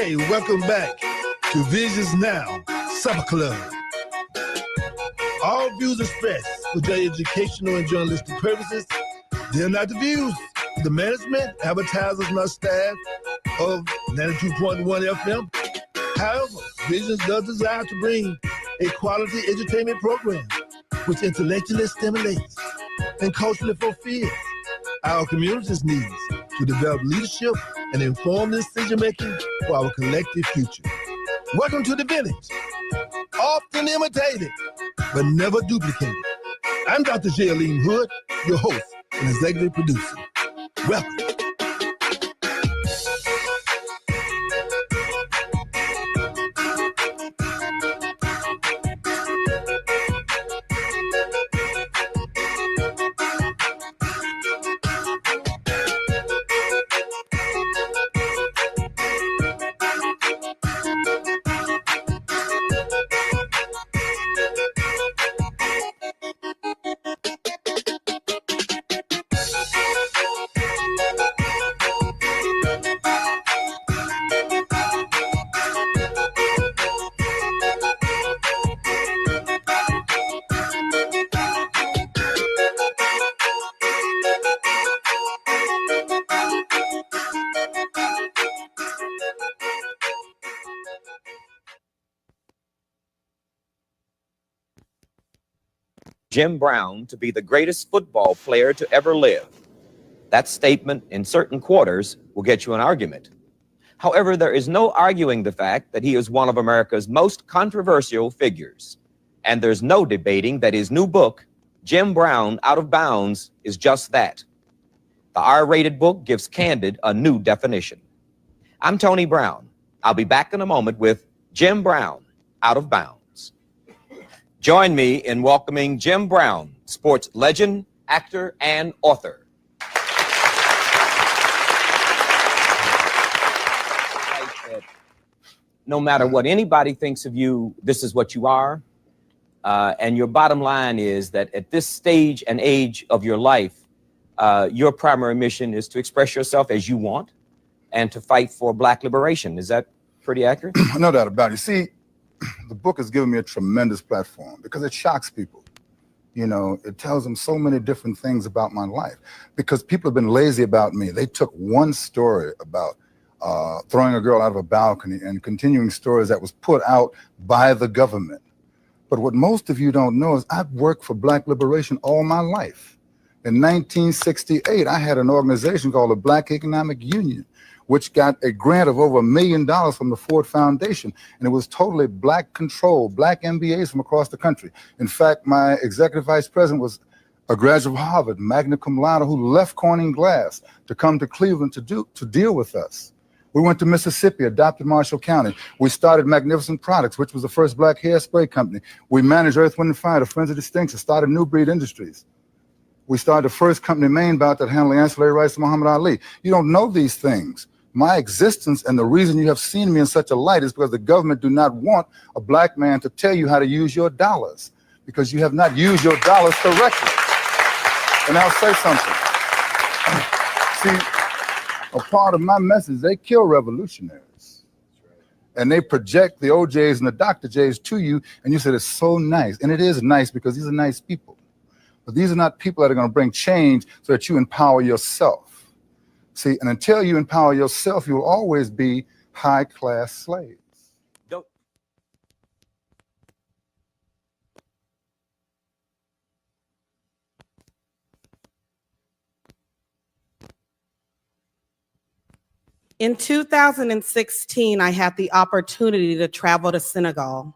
Hey, welcome back to Visions Now Supper Club. All views expressed for their educational and journalistic purposes, they're not the views of the management, advertisers, and our staff of 92.1 FM. However, Visions does desire to bring a quality entertainment program which intellectually stimulates and culturally fulfills our community's needs to develop leadership and informed decision-making for our collective future. Welcome to the village. Often imitated, but never duplicated. I'm Dr. Jaylene Hood, your host and executive producer. Welcome. Jim Brown to be the greatest football player to ever live. That statement in certain quarters will get you an argument. However, there is no arguing the fact that he is one of America's most controversial figures. And there's no debating that his new book, Jim Brown Out of Bounds, is just that. The R-rated book gives candid a new definition. I'm Tony Brown. I'll be back in a moment with Jim Brown Out of Bounds. Join me in welcoming Jim Brown, sports legend, actor, and author. No matter what anybody thinks of you, this is what you are. And your bottom line is that at this stage and age of your life, your primary mission is to express yourself as you want and to fight for Black liberation. Is that pretty accurate? No doubt about it. See, the book has given me a tremendous platform because it shocks people. You know, it tells them so many different things about my life because people have been lazy about me. They took one story about throwing a girl out of a balcony and continuing stories that was put out by the government. But what most of you don't know is I've worked for Black liberation all my life. In 1968, I had an organization called the Black Economic Union, which got a grant of over $1 million from the Ford Foundation. And it was totally Black control, Black MBAs from across the country. In fact, my executive vice president was a graduate of Harvard, magna cum laude, who left Corning Glass to come to Cleveland to deal with us. We went to Mississippi, adopted Marshall County. We started Magnificent Products, which was the first Black hairspray company. We managed Earth, Wind & Fire, the Friends of Distinction, started New Breed Industries. We started the first company, Main Bout, that handled the ancillary rights to Muhammad Ali. You don't know these things. My existence and the reason you have seen me in such a light is because the government do not want a Black man to tell you how to use your dollars because you have not used your dollars correctly. And I'll say something. See, a part of my message, they kill revolutionaries. And they project the OJs and the Dr. J's to you, and you said it's so nice. And it is nice because these are nice people. But these are not people that are going to bring change so that you empower yourself. See, and until you empower yourself, you will always be high-class slaves. In 2016, I had the opportunity to travel to Senegal.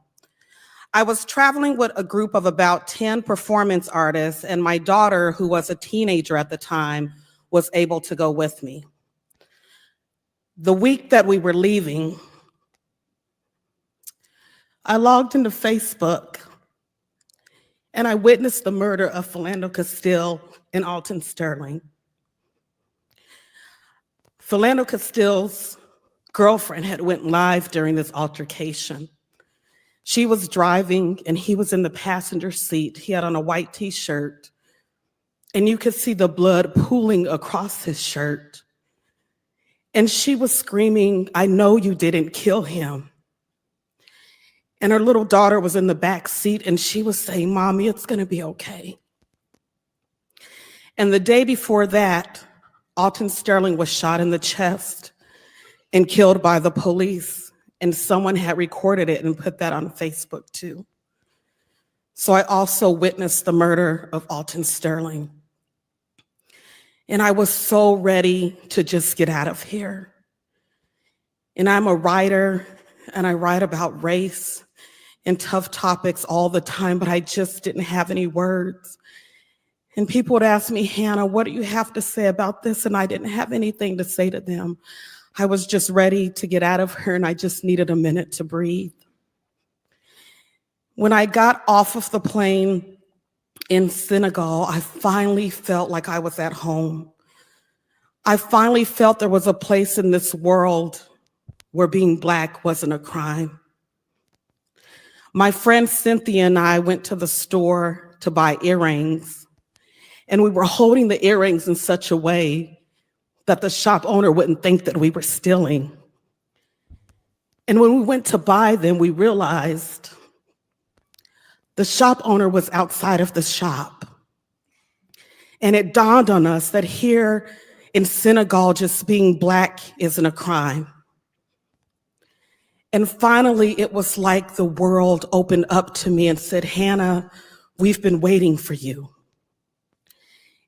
I was traveling with a group of about 10 performance artists, and my daughter, who was a teenager at the time, was able to go with me. The week that we were leaving, I logged into Facebook and I witnessed the murder of Philando Castile and Alton Sterling. Philando Castile's girlfriend had went live during this altercation. She was driving and he was in the passenger seat. He had on a white t-shirt and you could see the blood pooling across his shirt. And she was screaming, "I know you didn't kill him." And her little daughter was in the back seat and she was saying, "Mommy, it's gonna be okay." And the day before that, Alton Sterling was shot in the chest and killed by the police. And someone had recorded it and put that on Facebook too. So I also witnessed the murder of Alton Sterling. And I was so ready to just get out of here. And I'm a writer, and I write about race and tough topics all the time, but I just didn't have any words. And people would ask me, "Hannah, what do you have to say about this?" And I didn't have anything to say to them. I was just ready to get out of here, and I just needed a minute to breathe. When I got off of the plane in Senegal, I finally felt like I was at home. I finally felt there was a place in this world where being Black wasn't a crime. My friend Cynthia and I went to the store to buy earrings, and we were holding the earrings in such a way that the shop owner wouldn't think that we were stealing. And when we went to buy them, we realized the shop owner was outside of the shop. And it dawned on us that here in Senegal, just being Black isn't a crime. And finally, it was like the world opened up to me and said, "Hannah, we've been waiting for you."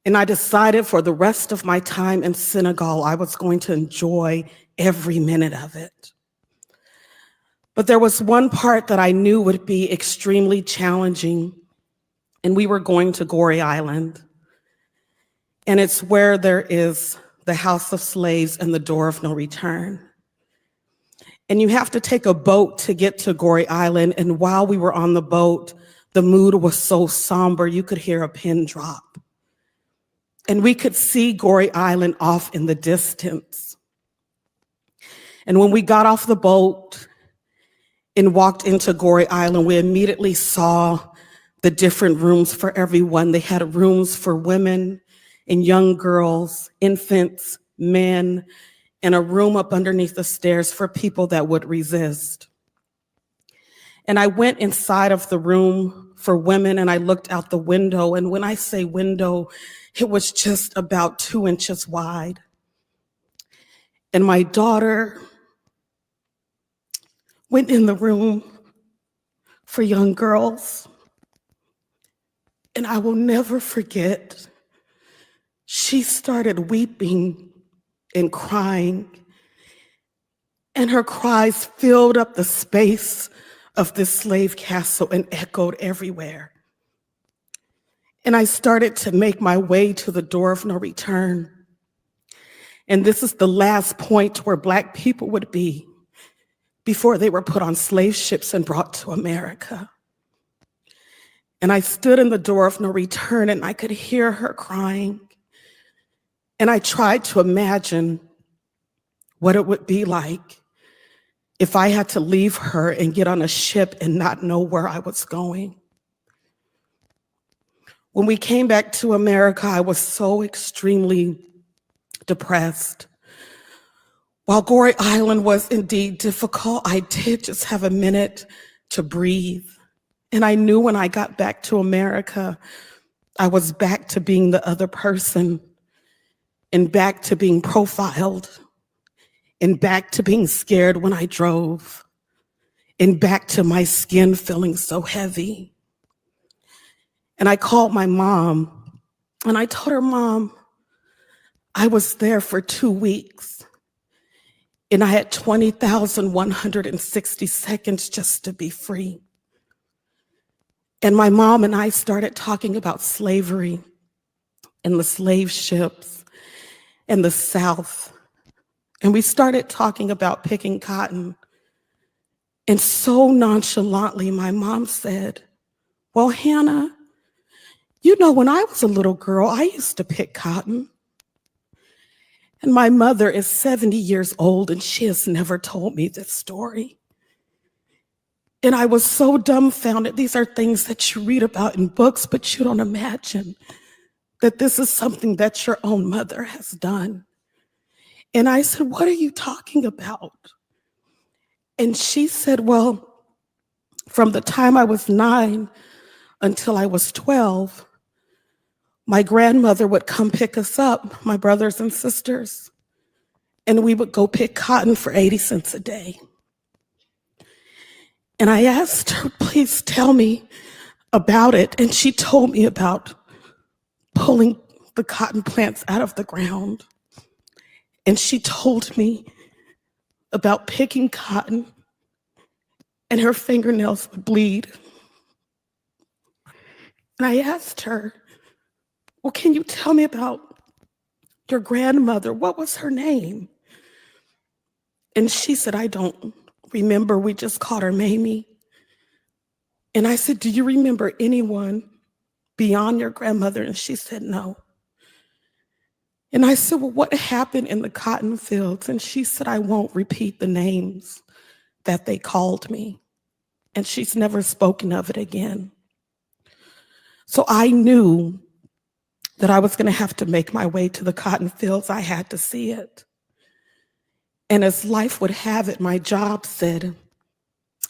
And I decided for the rest of my time in Senegal, I was going to enjoy every minute of it. But there was one part that I knew would be extremely challenging, and we were going to Gorée Island. And it's where there is the House of Slaves and the Door of No Return. And you have to take a boat to get to Gorée Island. And while we were on the boat, the mood was so somber, you could hear a pin drop. And we could see Gorée Island off in the distance. And when we got off the boat and walked into Gorée Island, we immediately saw the different rooms for everyone. They had rooms for women and young girls, infants, men, and a room up underneath the stairs for people that would resist. And I went inside of the room for women and I looked out the window. And when I say window, it was just about 2 inches wide. And my daughter went in the room for young girls. And I will never forget, she started weeping and crying, and her cries filled up the space of this slave castle and echoed everywhere. And I started to make my way to the Door of No Return. And this is the last point where Black people would be before they were put on slave ships and brought to America. And I stood in the Door of No Return and I could hear her crying. And I tried to imagine what it would be like if I had to leave her and get on a ship and not know where I was going. When we came back to America, I was so extremely depressed. While Gorée Island was indeed difficult, I did just have a minute to breathe. And I knew when I got back to America, I was back to being the other person, and back to being profiled, and back to being scared when I drove, and back to my skin feeling so heavy. And I called my mom, and I told her, "Mom, I was there for 2 weeks, and I had 20,160 seconds just to be free." And my mom and I started talking about slavery and the slave ships and the South. And we started talking about picking cotton. And so nonchalantly, my mom said, "Well, Hannah, you know, when I was a little girl, I used to pick cotton." And my mother is 70 years old and she has never told me this story. And I was so dumbfounded. These are things that you read about in books, but you don't imagine that this is something that your own mother has done. And I said, what are you talking about? And she said, well, from the time I was 9 until I was 12, my grandmother would come pick us up, my brothers and sisters, and we would go pick cotton for 80 cents a day. And I asked her, please tell me about it. And she told me about pulling the cotton plants out of the ground. And she told me about picking cotton, and her fingernails would bleed. And I asked her, well, can you tell me about your grandmother? What was her name? And she said, I don't remember. We just called her Mamie. And I said, do you remember anyone beyond your grandmother? And she said, no. And I said, well, what happened in the cotton fields? And she said, I won't repeat the names that they called me. And she's never spoken of it again. So I knew that I was going to have to make my way to the cotton fields. I had to see it. And as life would have it, my job said,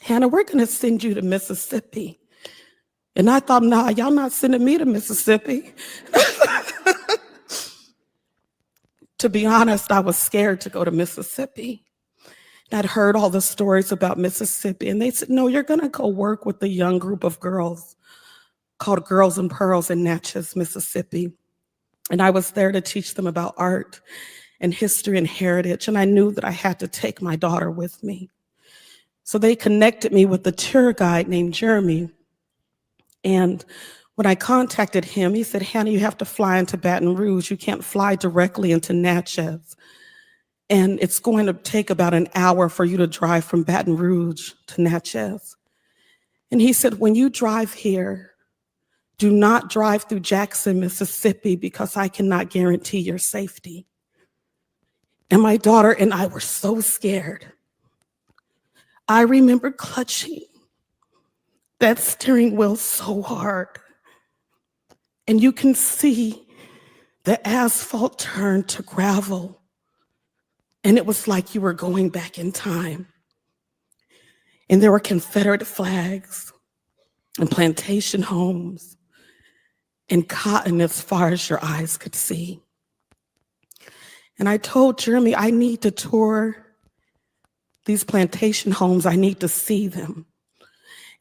Hannah, we're going to send you to Mississippi. And I thought, nah, y'all not sending me to Mississippi. To be honest, I was scared to go to Mississippi. I'd heard all the stories about Mississippi, and they said, no, you're going to go work with a young group of girls called Girls and Pearls in Natchez, Mississippi. And I was there to teach them about art and history and heritage, and I knew that I had to take my daughter with me. So they connected me with a tour guide named Jeremy. And when I contacted him, he said, Hannah, you have to fly into Baton Rouge. You can't fly directly into Natchez. And it's going to take about an hour for you to drive from Baton Rouge to Natchez. And he said, when you drive here, do not drive through Jackson, Mississippi, because I cannot guarantee your safety. And my daughter and I were so scared. I remember clutching that steering wheel so hard. And you can see the asphalt turn to gravel. And it was like you were going back in time. And there were Confederate flags and plantation homes and cotton as far as your eyes could see. And I told Jeremy, I need to tour these plantation homes. I need to see them.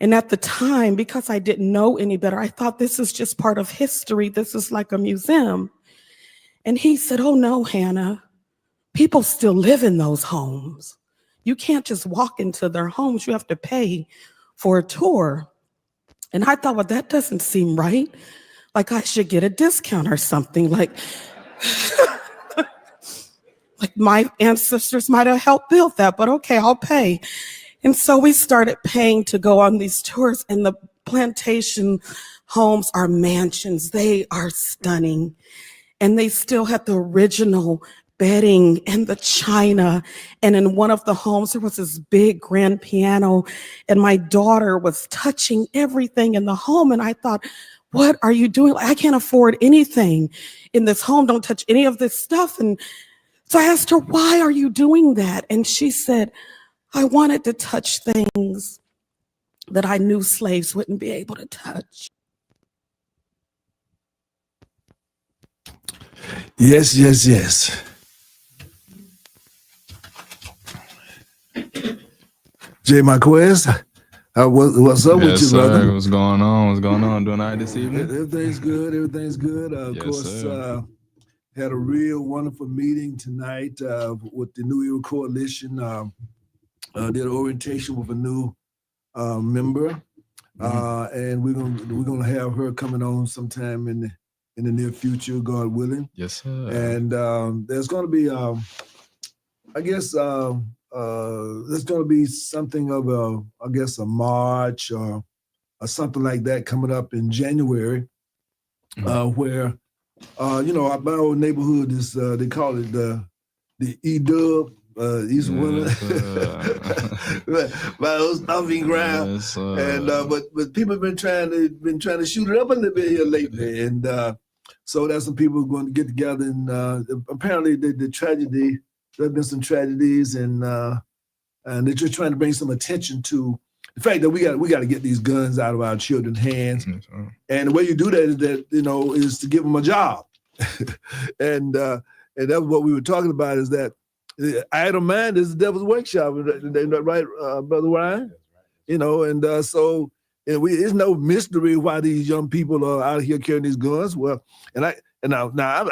And at the time, because I didn't know any better, I thought this is just part of history. This is like a museum. And he said, oh no, Hannah, people still live in those homes. You can't just walk into their homes. You have to pay for a tour. And I thought, well, that doesn't seem right. Like I should get a discount or something. Like my ancestors might have helped build that, but okay, I'll pay. And so we started paying to go on these tours, and the plantation homes are mansions. They are stunning. And they still had the original bedding and the china. And in one of the homes, there was this big grand piano, and my daughter was touching everything in the home. And I thought, what are you doing? I can't afford anything in this home. Don't touch any of this stuff. And so I asked her, why are you doing that? And she said, I wanted to touch things that I knew slaves wouldn't be able to touch. Yes, yes, yes. Jay Marquez, what's up with you, sir. brother? What's going on? What's going on? Doing all right this evening? Everything's good. Everything's good. Of Yes, course, sir. had a real wonderful meeting tonight with the New Era Coalition. Did an orientation with a new member, and we're gonna have her coming on sometime in the near future, God willing. Yes, sir. And there's going to be, I guess, there's going to be something of a march or something like that coming up in January, where, my old neighborhood is, they call it the E-Dub, East Winter, my old stomping ground. Yes, sir. And but people have been trying to shoot it up a little bit here lately, and so that's some people going to get together. And apparently the tragedy there have been some tragedies, and they're just trying to bring some attention to the fact that we got to get these guns out of our children's hands. Mm-hmm. And the way you do that is that, is to give them a job. And that's what we were talking about, is that idle mind is the devil's workshop. Isn't that right, Brother Ryan? So it's no mystery why these young people are out here carrying these guns. Well, now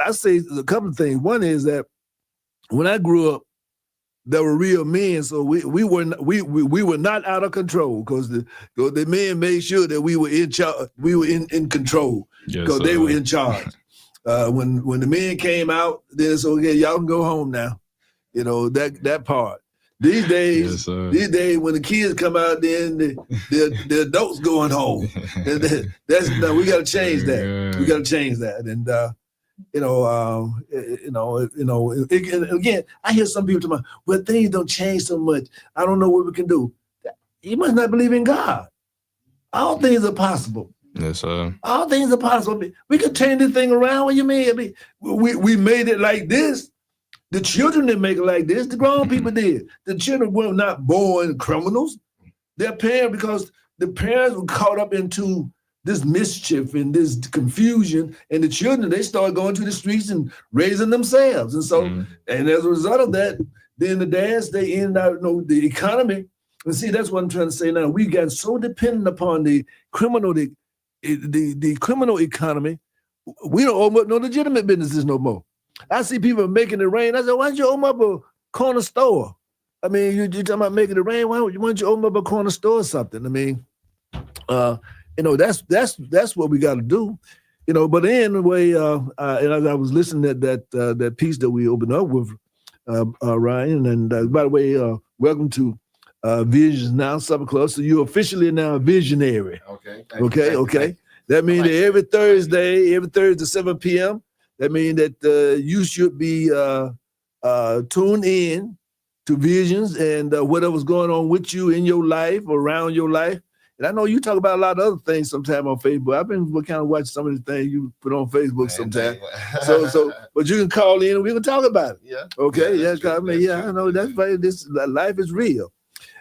I say a couple of things. One is that when I grew up, there were real men, so we were not out of control, because the men made sure that we were in charge. We were in control, because they were in charge. When the men came out, then it's okay. Y'all can go home now. That part. These days, when the kids come out, then the adults going home. And we got to change that. Yeah. We got to change that. And again, I hear some people talking about, well, things don't change so much. I don't know what we can do. You must not believe in God. All things are possible. Yes, sir. All things are possible. We could turn this thing around. What you mean? We made it like this. The children didn't make it like this. The grown people did. The children were not born criminals. Their parents, because the parents were caught up into this mischief and this confusion, and the children, they started going to the streets and raising themselves. And so, and as a result of that, then the dads, they ended up, the economy. And see, that's what I'm trying to say now. We got so dependent upon the criminal, the criminal economy. We don't open up no legitimate businesses no more. I see people making it rain. I said, why don't you open up a corner store? I mean, you're talking about making it rain. Why don't you open up a corner store or something? I mean, that's what we got to do. But anyway, and as I was listening at that piece that we opened up with, Ryan, and by the way, welcome to Visions Now Supper Club. So you're officially now a visionary. Okay. Okay. That means that every Thursday, 7 p.m., that means that you should be tuned in to Visions and whatever's going on with you in your life, around your life. And I know you talk about a lot of other things sometime on Facebook. I've been kind of watching some of the things you put on Facebook sometime. But you can call in and we can talk about it. Yeah. Okay. I know that's right. This life is real.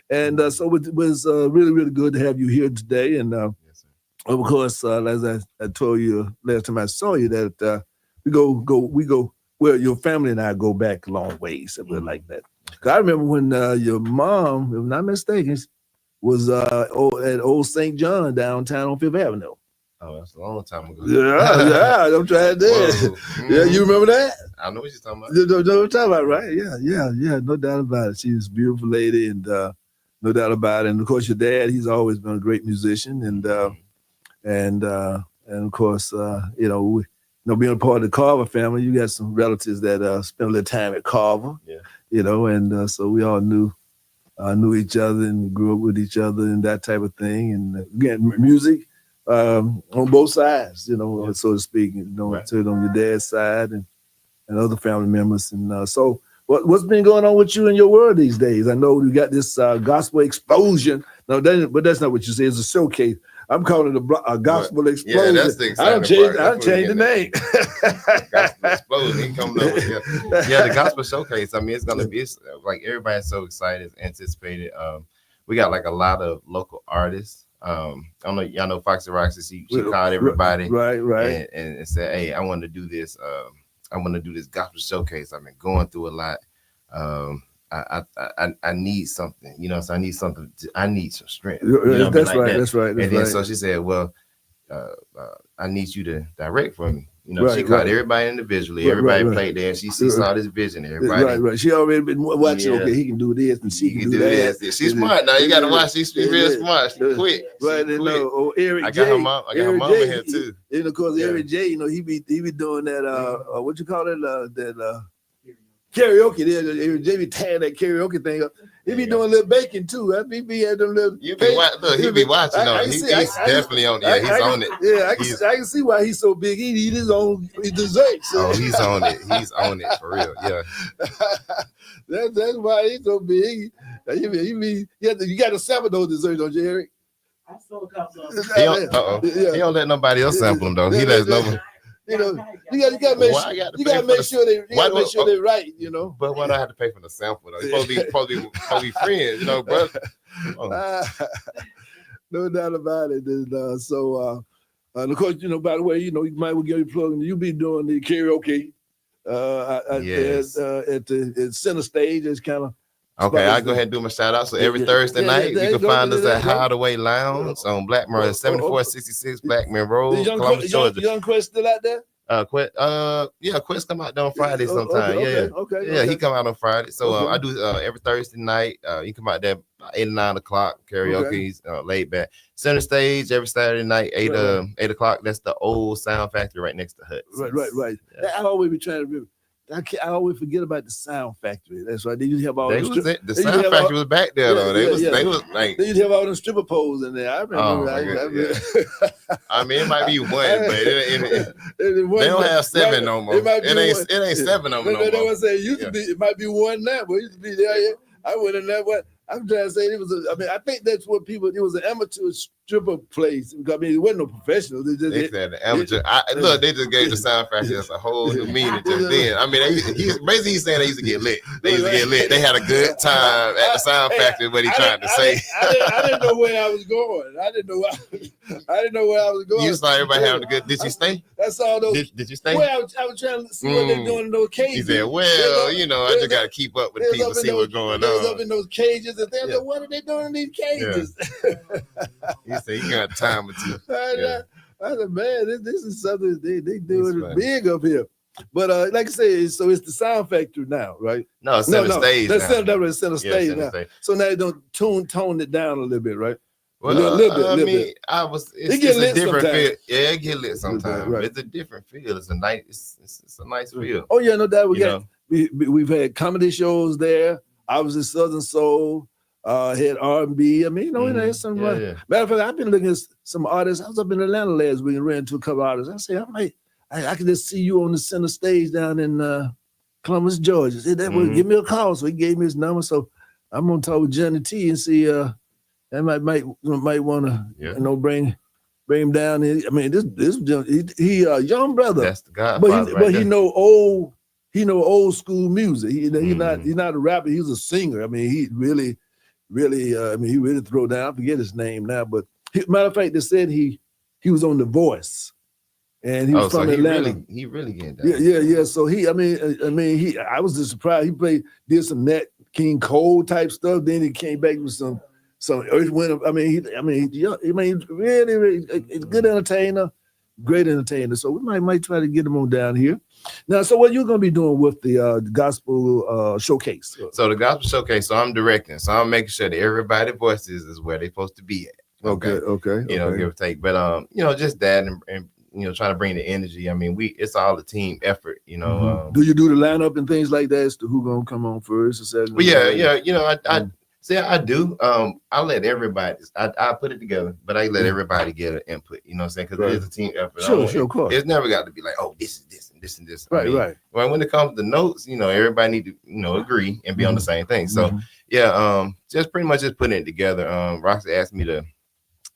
And so it was really, really good to have you here today. And of course, as I told you last time I saw you, that we go. Well, your family and I go back a long ways, something like that. Cause I remember when your mom, if I'm not mistaken, was at Old St. John downtown on Fifth Avenue. Oh, that's a long time ago. Yeah, I'm trying to. Yeah, you remember that? I know what you're talking about. You know what I'm talking about, right? Yeah, no doubt about it. She was a beautiful lady, and no doubt about it. And of course, your dad, he's always been a great musician, and of course, being a part of the Carver family, you got some relatives that spent a little time at Carver. Yeah. And so we all knew each other and grew up with each other and that type of thing. And again, music on both sides, so to speak. Right. So on your dad's side and other family members. And so what's been going on with you in your world these days? I know you got this gospel explosion. No, but that's not what you say. It's a showcase. I'm calling it a gospel explosion. Yeah, that's the exciting part. I changed the name. Gospel explosion. He coming up with the gospel showcase. I mean, it's gonna be like everybody's so excited, anticipated. We got like a lot of local artists. I don't know, y'all know Foxy Roxy. She called everybody, right, and said, "Hey, I want to do this. I want to do this gospel showcase. I've been going through a lot. I need something, so I need something. I need some strength. That's right. That's right. And then so she said, well, I need you to direct for me. She called everybody individually. Everybody played there. And she saw this vision. Everybody. Right. She already been watching. Okay, he can do this and she can do that. She's smart now. You got to watch. She's real smart. She's quick. Right. Eric I got her mom. I got her mama here too. And of course, Eric J. He be doing that. What you call it? That. Karaoke, Eric J. be tearing that karaoke thing up. He be doing a little baking too. He be at them little. He be watching on. He's definitely on. Yeah, he's on it. Yeah, I can see why he's so big. He eat his own desserts. Oh, he's on it. He's on it for real. Yeah. That's why he's so big. You got to sample those desserts, don't you, Eric? He don't let nobody else sample them though. He lets nobody. You know, you got to make Why sure I got to you pay got to for make the- sure they you why got to make do- sure they're right. You know. But why do I have to pay for the sample though? It's supposed to be friends, you know, brother. Oh. No doubt about it. And, and of course, you know, by the way, you know, you might well get your plug. You be doing the karaoke Yes. at the center stage. It's kind of Okay, I'll go ahead and do my shout out. So every Thursday night, there you you can go, find us there at you go. Hideaway Lounge on Blackmore, 7466 Blackman Road, young Columbus, Georgia. young Quest still out there. Quest come out there on Friday sometime. Okay. Yeah, he come out on Friday. So Okay. I do every Thursday night. You come out there about 8 or 9 o'clock. Karaoke's laid back. Center stage every Saturday night, 8 o'clock. That's the old Sound Factory right next to Hut. Right. Yeah. I always be trying to remember. I always forget about the Sound Factory. That's right. They used to have all They them was strip- the they used to Sound have Factory was back there though. They was like, They used to have all them stripper poles in there. I remember. Oh, my I mean, it might be one, but they don't have 7 no more. It ain't 7 no more. They don't say it used to be. It might be one now, but it used to be there. Yeah. I went in that one. I'm trying to say it was. I think that's what people. It was an amateur stripper place. I mean, it wasn't no professional. They just They said the amateur. Look, they just gave the Sound Factory just a whole new meaning just then. I mean, he's saying they used to get lit. They used to get lit. They had a good time at the Sound Factory. What he trying to say? I didn't know where I was going. I didn't know where I was going. You saw everybody having a good. Did you stay? That's all those. Did you stay? Well, I was trying to see what they're doing in those cages. He said, "Well, you know, I just got to keep up with people, see what's going They was up on." in those cages, and they're like, "What are they doing in these cages?" He said, "You got time with you." I said, "Man, this is something they doing funny. big up here." But like I said, so it's the Sound Factory now, right? No, center stage. That's now. center stage now. Stage. So now they don't tone it down a little bit, right? Well, little I mean, bit. It's a different sometimes. feel. Yeah, it get lit sometimes. Right. It's a different feel. It's a nice. It's a nice feel. Oh yeah, no doubt. You We've had comedy shows there. I was in Southern Soul. Had R&B. I mean, you know, there's some. Matter of fact, I've been looking at some artists. I was up in Atlanta last week and ran into a couple artists. I said, I can just see you on the center stage down in Columbus, Georgia. He said, that would give me a call. So he gave me his number. So I'm gonna talk with Johnny T and see. I might want to, bring him down. I mean, this he young brother. That's the Godfather. But he know old school music. He's not a rapper. He's a singer. I mean, he really. He really throw down. I forget his name now, but matter of fact, they said he was on The Voice, and he was from Atlanta. He really getting down. Yeah. So I was just surprised. He did some Nat King Cole type stuff. Then he came back with some Earth, Wind. He's really a good entertainer, great entertainer. So we might try to get him on down here. Now, so what you're gonna be doing with the gospel showcase? So the gospel showcase. So I'm directing. So I'm making sure that everybody's voices is where they're supposed to be at. Okay. You know, give or take. But just that and trying to bring the energy. I mean, it's all a team effort. You know. Do you do the lineup and things like that as to who gonna come on first or second? Well, yeah. You know, I do. I let everybody. I put it together, but I let everybody get an input. You know what I'm saying? Because it's a team effort. Sure, of course. It's never got to be like, oh, this is this and this and this. Right. Well, when it comes to notes, everybody need to, agree and be on the same thing. So, just pretty much just putting it together. Roxy asked me to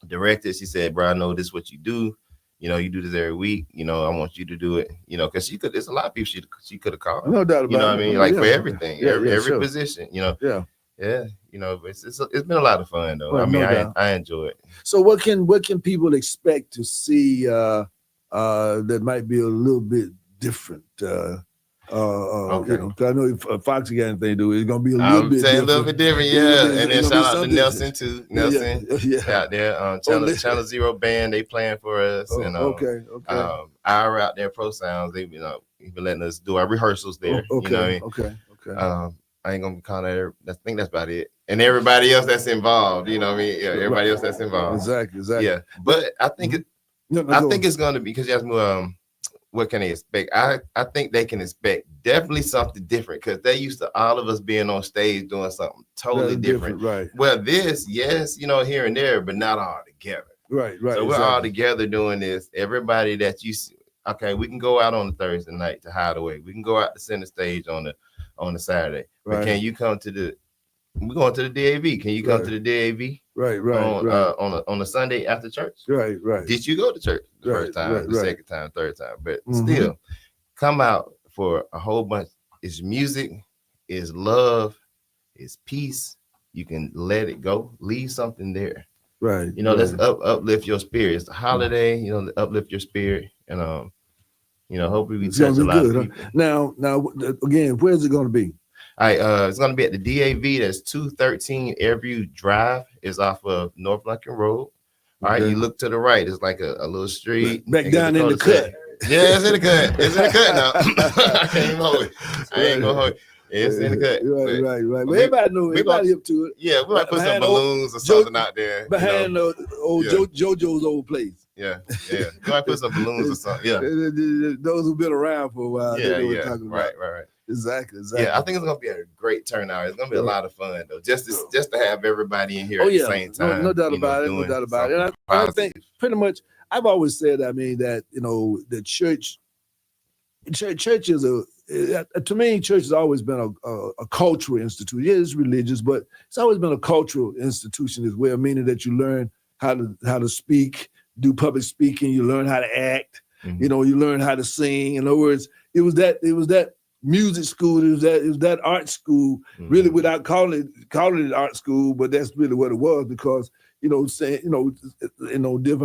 direct it. She said, "Bro, I know this is what you do. You do this every week. I want you to do it. Because she could. There's a lot of people she could have called. No doubt about it. You know what I mean? Like for everything, every sure. position. Yeah. Yeah, it's been a lot of fun though. Well, I mean, no I enjoy it. So what can people expect to see that might be a little bit different? Okay. 'Cause I know if Foxy got anything to do, it's gonna be a little bit different. A little bit different, yeah. And then shout out to Nelson too. Nelson out there, Channel Zero Band, they playing for us. And okay. Ira out there, Pro Sounds, they been letting us do our rehearsals there. Okay. You know what I mean? Okay. I ain't gonna be calling that. I think that's about it. And everybody else that's involved, you know what I mean? Yeah, everybody else that's involved. Exactly. Yeah, but I think it's gonna be because you asked me, what can they expect? I think they can expect definitely something different because they used to all of us being on stage doing something totally different. Right. Well, yes, here and there, but not all together. Right. So we're all together doing this. Everybody that you see, okay, we can go out on a Thursday night to Hideaway. We can go out to center stage on the Saturday. But can you come to we're going to the DAV. Can you come to the DAV? Right. On a Sunday after church? Right. Did you go to church the first time, the second time, third time? But still, come out for a whole bunch. It's music, it's love, it's peace. You can let it go. Leave something there. Right. Let's uplift your spirit. It's a holiday. Uplift your spirit, and hopefully we touch a lot of people. Now, again, where's it going to be? All right, it's going to be at the DAV. That's 213 Airview Drive. It's off of North Lincoln Road. All right, you look to the right. It's like a little street. Back down in the cut. Yeah, it's in the cut. It's in the cut now. I ain't gonna hold it. It's in the cut. Right. Well, everybody up to it. Yeah, we might put some balloons or something out there. Behind the old JoJo's old place. Yeah. We might put some balloons or something. Yeah. Those who've been around for a while. Yeah. Right. Exactly. Yeah, I think it's gonna be a great turnout. It's gonna be a lot of fun though. Just to have everybody in here at the same time. No doubt about it. No doubt about it. And I think pretty much I've always said, that the church is to me, church has always been a cultural institution. Yeah, it's religious, but it's always been a cultural institution as well, meaning that you learn how to speak, do public speaking, you learn how to act, you learn how to sing. In other words, it was that music school, it was that art school, really without calling it art school, but that's really what it was, because different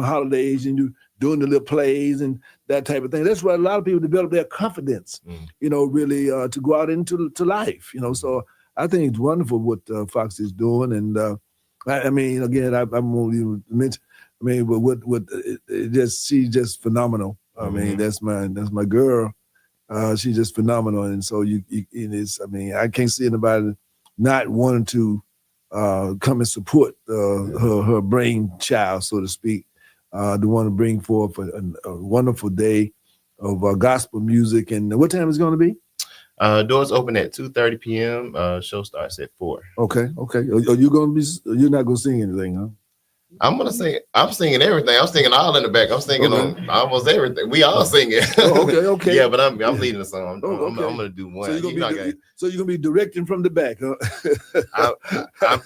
holidays and you doing the little plays and that type of thing. That's why a lot of people develop their confidence, really to go out into life, So I think it's wonderful what Fox is doing. And again, I won't even mention, but she's just phenomenal. I mean, that's my girl. She's just phenomenal. And so I can't see anybody not wanting to come and support her brainchild, so to speak, to want to bring forth a wonderful day of gospel music. And what time is it going to be? Doors open at 2:30 p.m. Show starts at 4. Okay. Are you going to be? You're not going to sing anything, huh? I'm gonna sing. I'm singing everything. I'm singing all in the back. I'm singing on almost everything. We all singing. Okay. Yeah, but I'm leading the song. I'm gonna do one. So you're gonna be directing from the back, huh?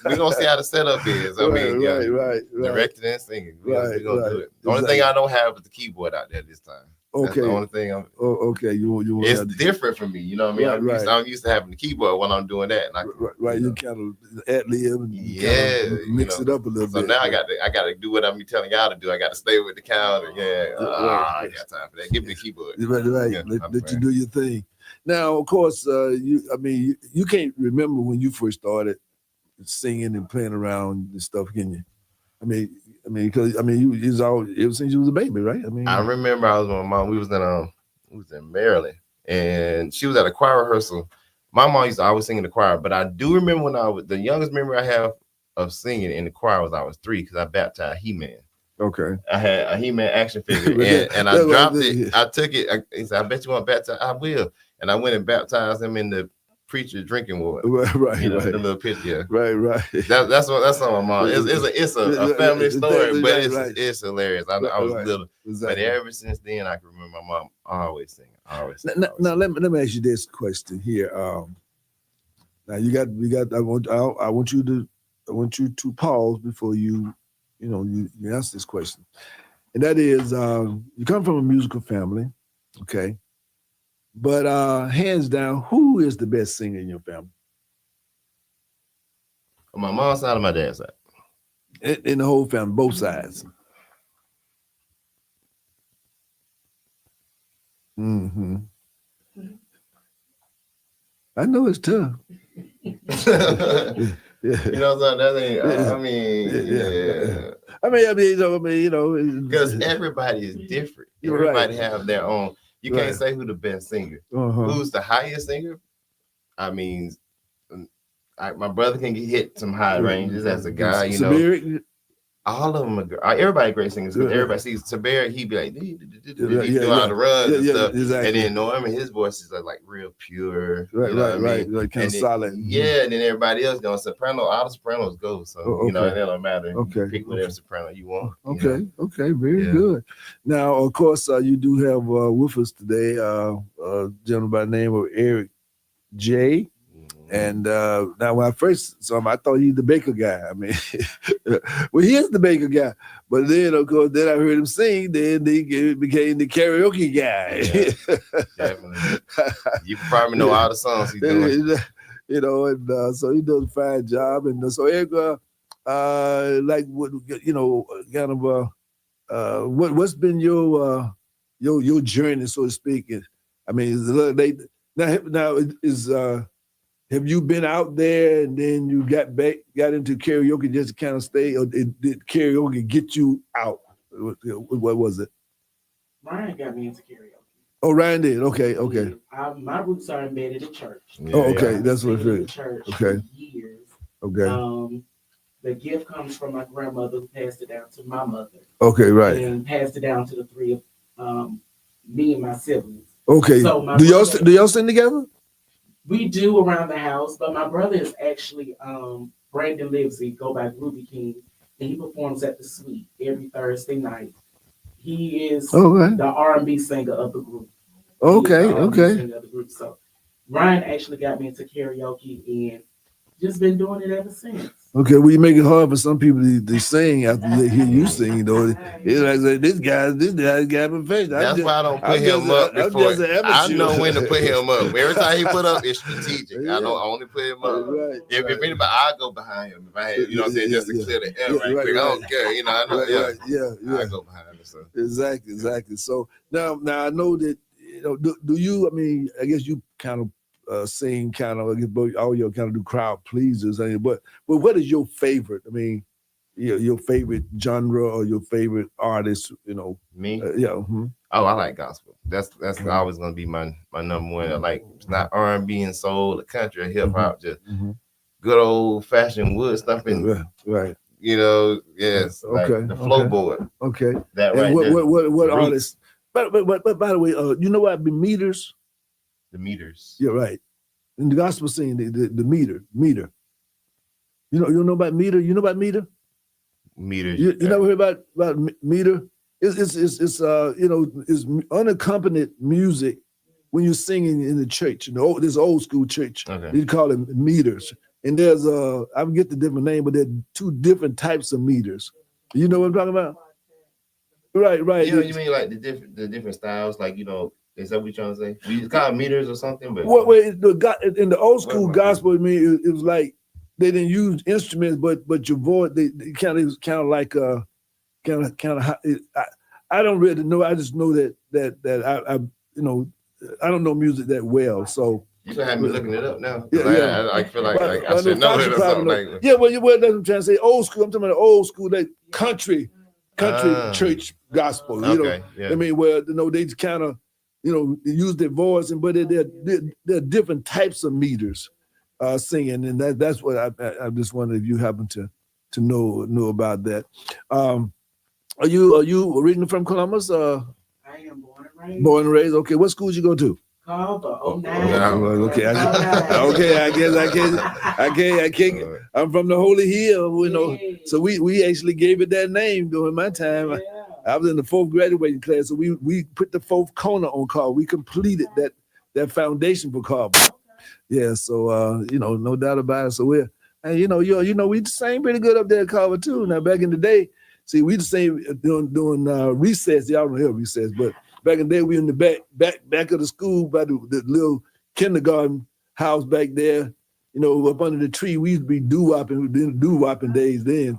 We're gonna see how the setup is. Right. Directing and singing. We're gonna do it. The only thing I don't have is the keyboard out there this time. That's the only thing. Okay. It's different for me. You know what I mean? I'm used to having the keyboard when I'm doing that. And you kind of ad-lib and mix it up a little bit. So now I got to do what I'm telling y'all to do. I got to stay with the counter. I got time for that. Give me the keyboard. Right. Yeah, let you do your thing. Now, of course, you can't remember when you first started singing and playing around and stuff, can you? Because you was all ever since you was a baby, right? I remember I was with my mom. We was in Maryland, and she was at a choir rehearsal. My mom used to always sing in the choir, but I do remember when the youngest memory I have of singing in the choir was I was 3 because I baptized He-Man. Okay. I had a He-Man action figure, and I dropped it. I took it. He said, "I bet you want to baptize." I will, and I went and baptized him in the preacher drinking water. Right. The little picture. Right. That's on my mom. It's a family story, but it's hilarious. I was little, but ever since then I can remember my mom always singing. Now let me ask you this question here. Now we got. I want you to pause before you answer this question, and that is you come from a musical family, okay? But hands down, who is the best singer in your family? On my mom's side or my dad's side? In the whole family, both sides. Mm-hmm. I know it's tough. You know what I'm saying? Because everybody is different. Everybody have their own. You can't say who the best singer. Who's the highest singer? I mean, my brother can hit some high ranges as a guy. All of them are everybody great singers. Everybody sees Tabera, he be like, he do all the runs and stuff. Exactly. And then Norman, his voice is like real pure. Right. Like kind of solid. Yeah, and then everybody else going soprano. All the sopranos go. So it don't matter. Okay. Pick whatever soprano you want. Okay, very good. Now, of course, you do have with us today a gentleman by the name of Eric J. And now when I first saw him, I thought he's the Baker guy. I mean, well, he is the Baker guy. But then, of course, then I heard him sing. Then he became the karaoke guy. Yeah, definitely. You probably know all the songs he's doing. You know, and so he does a fine job. And so Eric, like what, you know, kind of what's been your journey, so to speak? I mean, have you been out there and then you got into karaoke just to kind of stay, or did karaoke get you out? What was it? Ryan got me into karaoke. Oh, Ryan did. Okay. My roots are embedded in church. Yeah, Oh, okay. yeah. That's what it is. Church Okay. for years. Okay. The gift comes from my grandmother, who passed it down to my mother. Okay. Right. And passed it down to the three of me and my siblings. Okay. So Do y'all sing together? We do around the house, but my brother is actually Brandon Livesey, go by Ruby King, and he performs at the Suite every Thursday night. He is Okay. the R&B singer of the group. Okay. He is the R&B Okay. singer of the group. So Ryan actually got me into karaoke and just been doing it ever since. Okay, well, you make it hard for some people to sing after they hear you sing, though. It's like this guy got perfect. That's why I don't put him up before. I know when to put him up. Every time he put up, it's strategic. I don't only put him up. Right, If anybody, I go behind him. If I had, you know what I'm saying, just to clear the air right quick. I don't care. You know, I know. Right, Yeah, yeah. I go behind him. So. Exactly. So now I know that, you know, do you? I mean, I guess you kind of sing, kind of, I guess all you kind of do crowd pleasers. I mean, but what is your favorite? I mean, your favorite genre or your favorite artist? You know, Me? Yeah. Mm-hmm. Oh, I like gospel. That's always gonna be my number one. I like, it's not R&B and soul, the country, or hip hop, just good old fashioned wood stuff and Right. you know, yes, like Okay, the floorboard. Okay. That And right what there. what The artists? But by the way, you know what? The meters. The meters. You're right. In the gospel scene, the meter. You know about meter? You know about meter? Meters. You never heard about meter? It's you know, it's unaccompanied music when you're singing in the church. You know, this old school church. Okay. You call it meters. And there's I forget the different name, but there are two different types of meters. You know what I'm talking about? Right. You know, you mean like the different styles, like, you know, is that what you're trying to say? We call it meters or something, but in the old school gospel, I mean, it was like they didn't use instruments, but your voice, they kind of like I don't really know. I just know that I you know, I don't know music that well, so. you gonna have me looking it up now. Yeah. I feel like I should know it or something. Like, yeah, well, that's what I'm trying to say. Old school. I'm talking about old school, like country church gospel. You know, okay, yeah. I mean, where you know they just kind of, you know, they use their voice, but there are different types of meters singing, and that's what I just wondered if you happen to know about that. Are you originally from Columbus? I am born and raised. Born and raised. Okay, what schools you go to? Carver, Okay, I can't. I'm from the Holy Hill, you know. So we actually gave it that name during my time. Yeah. I was in the 4th graduating class, so we put the 4th corner on Carver. We completed that foundation for Carver. Yeah, so you know, no doubt about it. So and you know, we sang pretty good up there at Carver too. Now back in the day, see, we the same doing recess. Y'all don't hear recess, but back in the day, we in the back of the school by the little kindergarten house back there. You know, up under the tree, we used to be doo-wopping days then.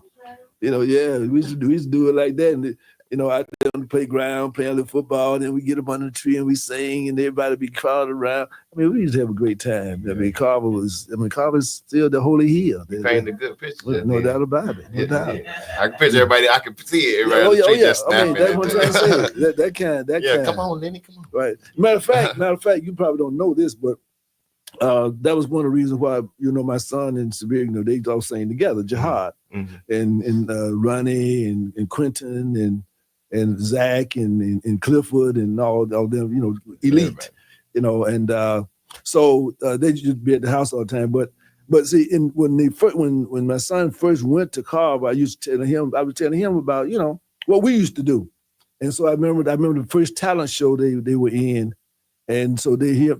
You know, yeah, we used to do it like that. And you know, out there on the playground playing a little football, and then we get up under the tree and we sing, and everybody be crowded around. I mean, we used to have a great time. I mean, Carver's still the Holy Hill. Painting a good picture. No doubt about it. No doubt. I can picture everybody. I can see it. Everybody on the street just I mean, snapping. that's what I'm trying to say. That kind. Come on, Lenny, come on. Right. Matter of fact, you probably don't know this, but that was one of the reasons why, you know, my son and Severe, you know, they all sang together, Jihad, and Ronnie and Quentin and Zach and Clifford and all them, you know, elite, you know, and so they just be at the house all the time. But see, when my son first went to Carver, I was telling him about, you know, what we used to do. And so I remember the first talent show they were in. And so they hear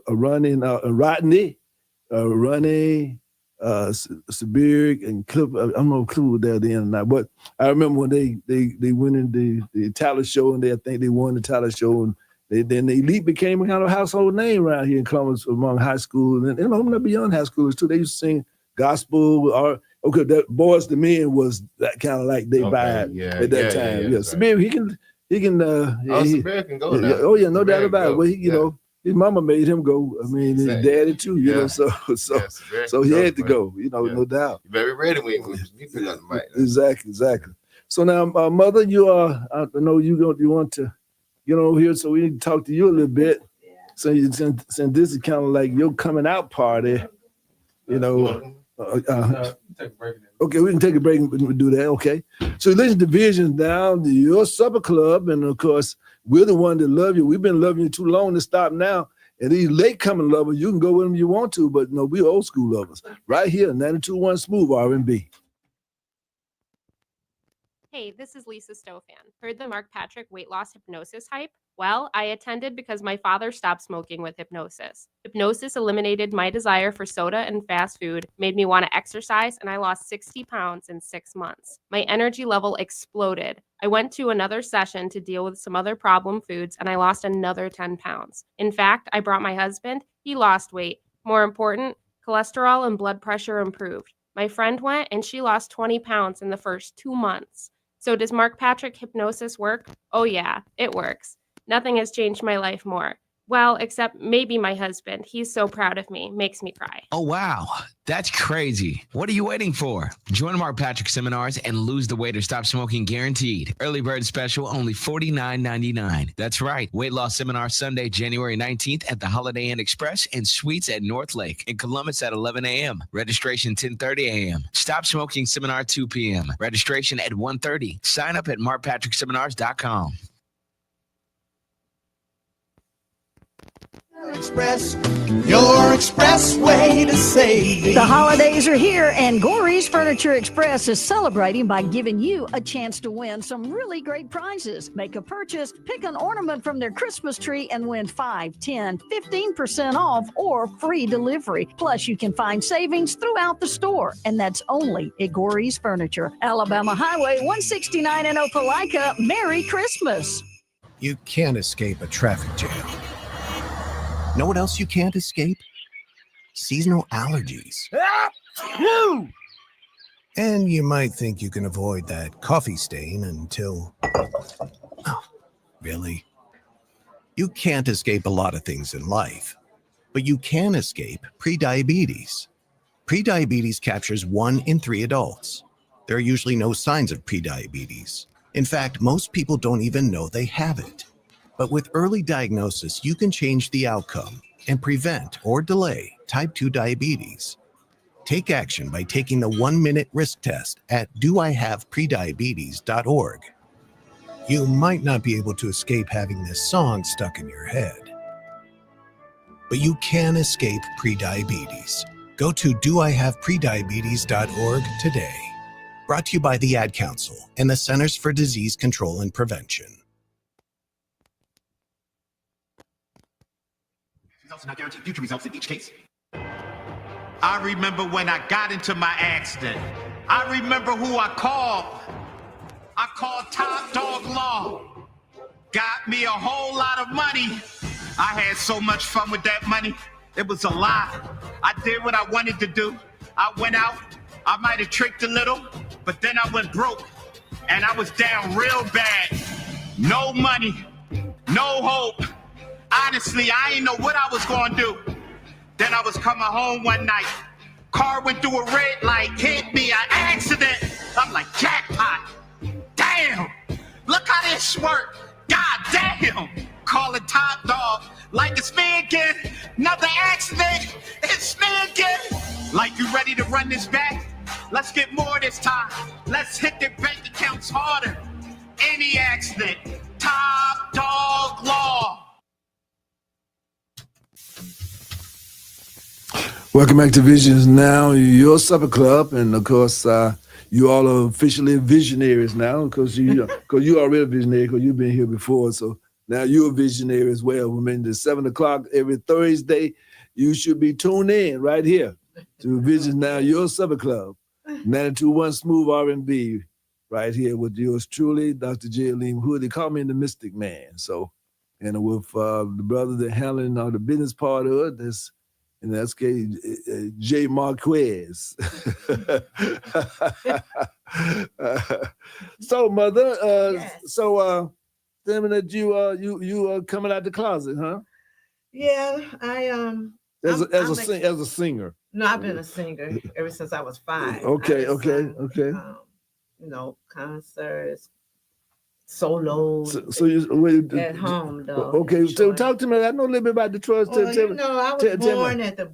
Rodney Ronnie, Sabir, and Cliff. I don't know if Cliff was there then or not, but I remember when they went in the talent show, and I think they won the talent show, and then the Elite became a kind of household name around here in Columbus among high school and not beyond high schoolers too. They used to sing gospel. Or that Boys to Men was that kind of like they vibe at that time. Yeah, Sabir, he can. Sabir can go now. Oh yeah, no doubt about it. Well, he, you know, his mama made him go. I mean, his daddy too. You know, so he had to go. You know, no doubt. You're very ready when you pick up the mic. Exactly. So now, mother, you are. I know you want to get on here, so we need to talk to you a little bit. So since this is kind of like your coming out party, you know. Okay, we can take a break and we'll do that. Okay. So listen to Visions now, your supper club, and of course, we're the one that love you. We've been loving you too long to stop now. And these late coming lovers, you can go with them you want to, but no, we're old school lovers. Right here, 92.1 Smooth R&B. Hey, this is Lisa Stofan. Heard the Mark Patrick weight loss hypnosis hype? Well, I attended because my father stopped smoking with hypnosis. Hypnosis eliminated my desire for soda and fast food, made me want to exercise, and I lost 60 pounds in 6 months. My energy level exploded. I went to another session to deal with some other problem foods, and I lost another 10 pounds. In fact, I brought my husband. He lost weight. More important, cholesterol and blood pressure improved. My friend went, and she lost 20 pounds in the first 2 months. So does Mark Patrick hypnosis work? Oh yeah, it works. Nothing has changed my life more. Well, except maybe my husband. He's so proud of me. Makes me cry. Oh, wow. That's crazy. What are you waiting for? Join Mark Patrick seminars and lose the weight or stop smoking guaranteed. Early bird special, only $49.99. That's right. Weight loss seminar Sunday, January 19th at the Holiday Inn Express and Suites at North Lake. In Columbus at 11 a.m. Registration 10:30 a.m. Stop smoking seminar 2 p.m. Registration at 1:30. Sign up at markpatrickseminars.com. Express, your express way to save. The holidays are here, and Gorey's Furniture Express is celebrating by giving you a chance to win some really great prizes. Make a purchase, pick an ornament from their Christmas tree, and win 5, 10, 15% off or free delivery. Plus, you can find savings throughout the store, and that's only at Gorey's Furniture. Alabama Highway 169 in Opelika. Merry Christmas. You can't escape a traffic jam. Know what else you can't escape? Seasonal allergies. And you might think you can avoid that coffee stain until... Oh, really? You can't escape a lot of things in life, but you can escape prediabetes. Prediabetes captures 1 in 3 adults. There are usually no signs of prediabetes. In fact, most people don't even know they have it. But with early diagnosis, you can change the outcome and prevent or delay type 2 diabetes. Take action by taking the 1-minute risk test at doihaveprediabetes.org. You might not be able to escape having this song stuck in your head, but you can escape prediabetes. Go to doihaveprediabetes.org today. Brought to you by the Ad Council and the Centers for Disease Control and Prevention. Results not guarantee future results in each case. I remember when I got into my accident. I remember who I called. I called Top Dog Law. Got me a whole lot of money. I had so much fun with that money. It was a lot. I did what I wanted to do. I went out. I might have tricked a little, but then I went broke. And I was down real bad. No money. No hope. Honestly, I didn't know what I was going to do. Then I was coming home one night. Car went through a red light, hit me, an accident. I'm like, jackpot. Damn. Look how this worked. God damn. Calling Top Dog. Like it's me again. Another accident. It's me again. Like you ready to run this back? Let's get more this time. Let's hit the bank accounts harder. Any accident. Top Dog Law. Welcome back to Visions Now, your supper club, and of course, you all are officially visionaries now because you already a visionary because you've been here before. So now you're a visionary as well. I mean, it's 7 o'clock every Thursday, you should be tuned in right here to Visions Now, your supper club, 92.1 Smooth R&B, right here with yours truly, Dr. J. Aleem Hood. They call me the Mystic Man. So, and with the brother that handling the business part of it, that's in that case, Jay Marquez. So, mother, so tell me that you are coming out the closet, huh? Yeah, I As a singer. No, I've been a singer ever since I was 5. Okay. You know, concerts, solos. So you at home though. Okay, so talk to me. I know a little bit about Detroit. Well, I was born at the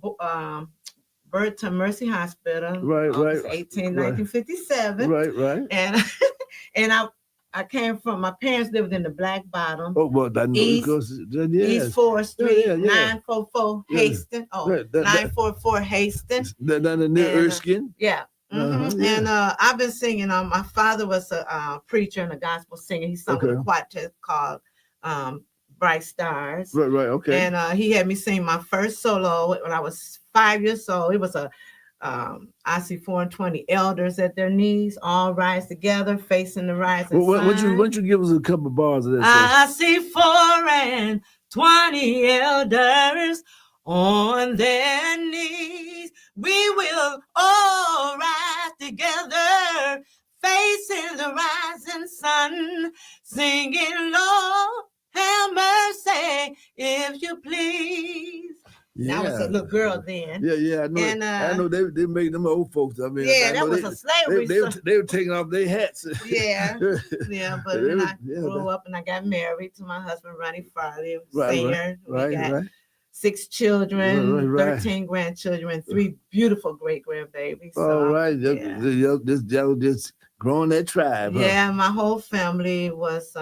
Burton Mercy Hospital. Right. 1957. Right. And I came from, my parents lived in the Black Bottom. Oh, well, that East 4th Street, 944 Hastings. 944 Hastings. Down near Erskine. Yeah. Mm-hmm. And I've been singing. My father was a preacher and a gospel singer. He sung with a quartet called Bright Stars. Right. Okay. And he had me sing my first solo when I was 5 years old. It was I see 4 and 20 elders at their knees, all rise together, facing the rising sun. Why don't you give us a couple bars of that? I see 4 and 20 elders on their knees. We will all rise together, facing the rising sun, singing, Lord, have mercy, if you please. Yeah. I was a little girl then. Yeah. I know they made them old folks. I mean, that was a slavery. They were taking off their hats. Yeah. But then I grew up and I got married to my husband, Ronnie Farley, singer. We got 6 children, 13 grandchildren, and 3 beautiful great grandbabies. All right. Just growing that tribe. Yeah, my whole family was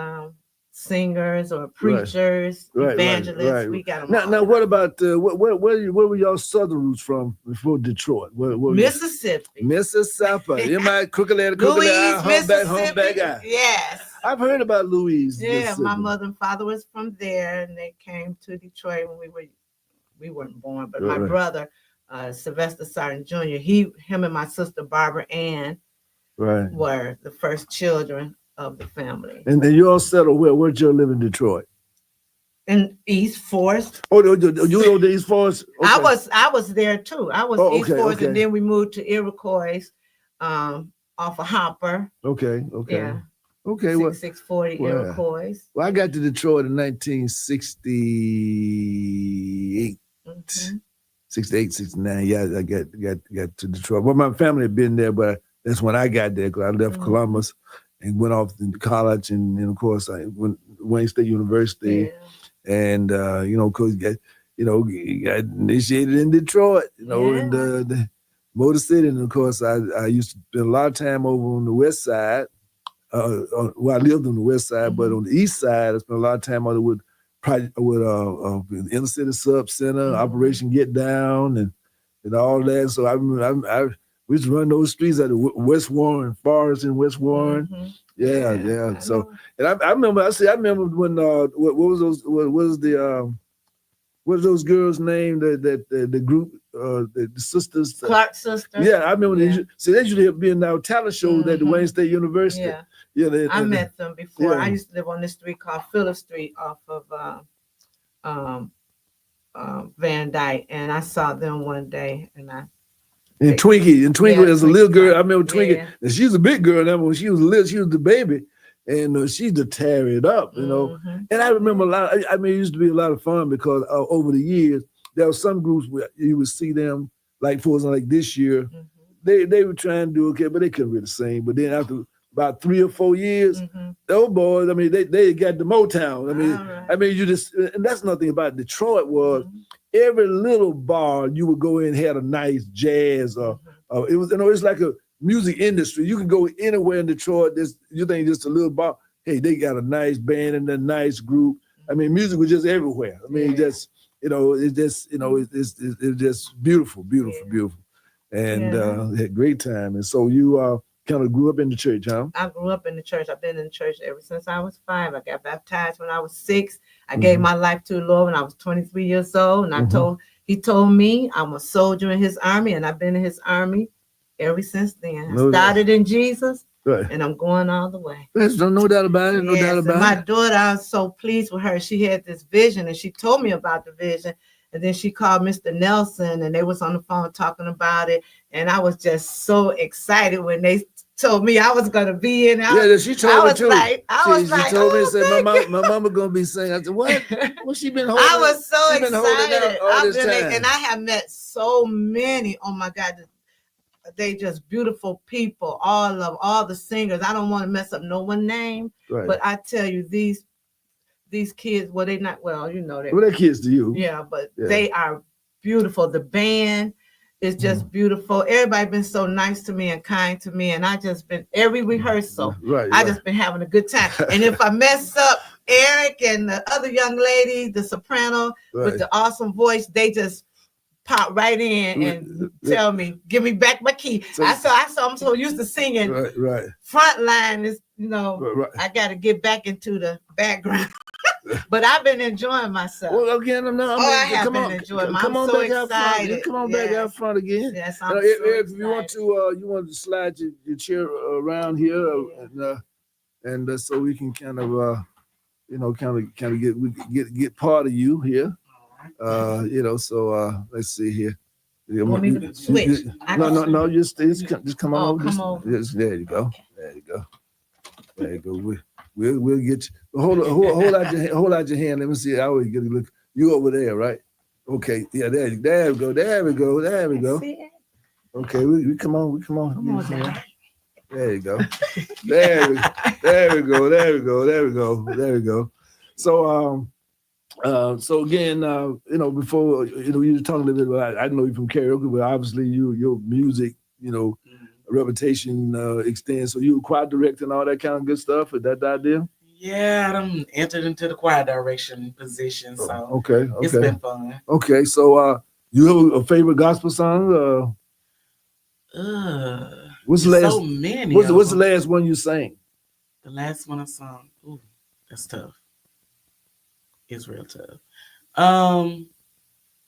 singers or preachers, evangelists. Right. We got them. Now, what about where were y'all southern roots from before Detroit? Mississippi. You might crooked leg, humpback eye. Yes. I've heard about Louise. Yeah, my mother and father was from there, and they came to Detroit when we weren't born, but my brother, Sylvester Sargent Jr., him and my sister Barbara Ann were the first children of the family. And then you all settled where? Where'd you live in Detroit? In East Forest. Oh, you know the East Forest? Okay. I was there too. I was East Forest, and then we moved to Iroquois, off of Hopper. Okay. Yeah. Okay. 640 Iroquois. Well, I got to Detroit in 1968. 68, 69. Yeah, I got to Detroit. Well, my family had been there, but that's when I got there because I left Columbus and went off to college, and of course I went to Wayne State University, and because got initiated in Detroit, in the Motor City, and of course I used to spend a lot of time over on the West Side. I lived on the West Side, but on the East Side, I spent a lot of time with Inner City Sub Center, Operation Get Down, and all that. So we used to run those streets at the West Warren, Forest in West Warren. Yeah. So, and I remember when what was those girls' name? The group, the sisters. Clark sisters. Yeah, I remember. They usually be in our talent shows at the Wayne State University. Yeah, I met them before. I used to live on this street called Phillip Street off of Van Dyke, and I saw them one day, and Twinkle is a little girl. I remember Twinkle, and she's a big girl now. When she was little, she was the baby, and she just tear it up, And I remember a lot. I mean, it used to be a lot of fun because over the years there were some groups where you would see them, like for example, like this year, they were trying to do okay, but they couldn't really sing. But then after about 3 or 4 years, those boys, I mean, they got the Motown. I mean, you just, and that's nothing about Detroit was every little bar you would go in had a nice jazz or it was, it's like a music industry. You can go anywhere in Detroit. You think just a little bar, hey, they got a nice band and a nice group. I mean, music was just everywhere. I mean, it's just beautiful, and had a great time. And so you kind of grew up in the church, huh? I grew up in the church. I've been in the church ever since I was 5. I got baptized when I was 6. I gave my life to the Lord when I was 23 years old, and I told He told me I'm a soldier in his army, and I've been in his army ever since then. No I started in Jesus, Right. and I'm going all the way. There's no doubt about it. No Yes, doubt and about my it. daughter, I was so pleased with her. She had this vision, and she told me about the vision. And then she called Mr. Nelson, and they was on the phone talking about it. And I was just so excited when they told me I was gonna be in it. Yeah, she told me too. She told me, said, my mama gonna be singing. I said, what? What she been holding? I was so she been holding excited. out all this time. And I have met so many. Oh my God, they just beautiful people. All the singers. I don't want to mess up no one name, Right. but I tell you, these kids, well, they not well, you know, Well, they're kids to you. yeah, but Yeah. they are beautiful. The band is just beautiful. Everybody been so nice to me and kind to me, and I just been every rehearsal. Right. I just been having a good time. And if I mess up, Eric and the other young lady, the soprano Right. with the awesome voice, they just pop right in and tell me, give me back my key. So- I'm so used to singing. Right. Front line is, Right. I got to get back into the background. But I've been enjoying myself. Well, again, I have been enjoying myself. Come on I'm so back out front. excited. Come on back Yes. out front again. Yes, I'm Eric, so if you want to slide your chair around here, and so we can kind of get part of you here. So let's see here. Want me to switch? No, just come on over. come over. There you go. There you go. We'll get you. Hold out your hand. Let me see. I always get a look. You over there, right? Okay. Yeah. There we go. There we go. Okay. We come on. Come on, Dad. There you go. There we go. So so again, before you were talking a little bit about, I know you from karaoke, but obviously your music, reputation extends. So you were choir director and all that kind of good stuff. Is that the idea? Yeah, I'm entered into the choir direction position, so Okay. it's been fun. Okay. So you have a favorite gospel song? What's the last? So many. What's the last one you sang? The last one I sung. Ooh, that's tough. It's real tough.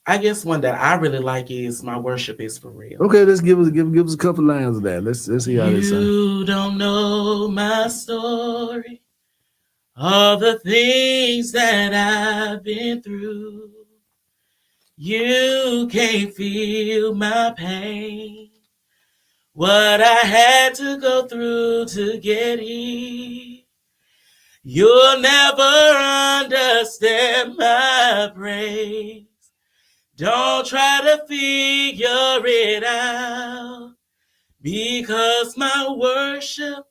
I guess one that I really like is "My Worship Is For Real." Okay, let's give us a couple lines of that. Let's see how they sound. You don't know my story, all the things that I've been through. You can't feel my pain, what I had to go through to get here. You'll never understand my praise. Don't try to figure it out, because my worship